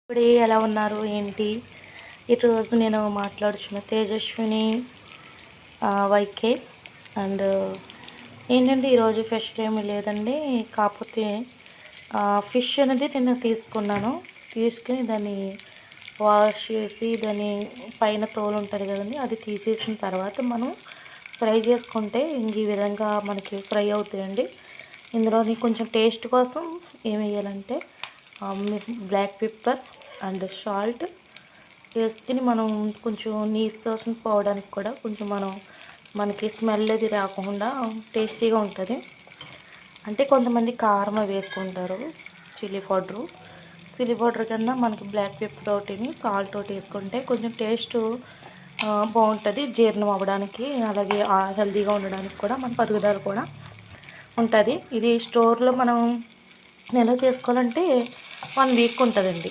ఇప్పుడు ఎలా ఉన్నారు ఏంటి? ఈరోజు నేను మాట్లాడుచున్న తేజస్విని వైకే. అండ్ ఏంటంటే ఈరోజు ఫెస్ట్ ఏమీ లేదండి. కాకపోతే ఫిష్ అనేది నేను తీసుకుని దాన్ని వాష్ చేసి దాని పైన తోలు ఉంటుంది కదండి, అది తీసేసిన తర్వాత మనం ఫ్రై చేసుకుంటే ఈ విధంగా మనకి ఫ్రై అవుతాయండి. ఇందులోని కొంచెం టేస్ట్ కోసం ఏం వేయాలంటే బ్లాక్ పెప్పర్ అండ్ సాల్ట్ వేసుకుని మనం కొంచెం నీసు వాసన పోవడానికి కూడా కొంచెం మనకి స్మెల్ అది రాకుండా టేస్టీగా ఉంటుంది. అంటే కొంతమంది కారం వేసుకుంటారు, చిల్లీ పౌడర్ కన్నా మనకి బ్లాక్ పెప్పర్ ఒకటిని సాల్ట్ ఒకటి వేసుకుంటే కొంచెం టేస్ట్ బాగుంటుంది, జీర్ణం అవ్వడానికి, అలాగే హెల్తీగా ఉండడానికి కూడా మన పరుగుదల కూడా ఉంటుంది. ఇది స్టోర్లో మనం నిల్వ చేసుకోవాలంటే 1 వీక్ ఉంటుందండి.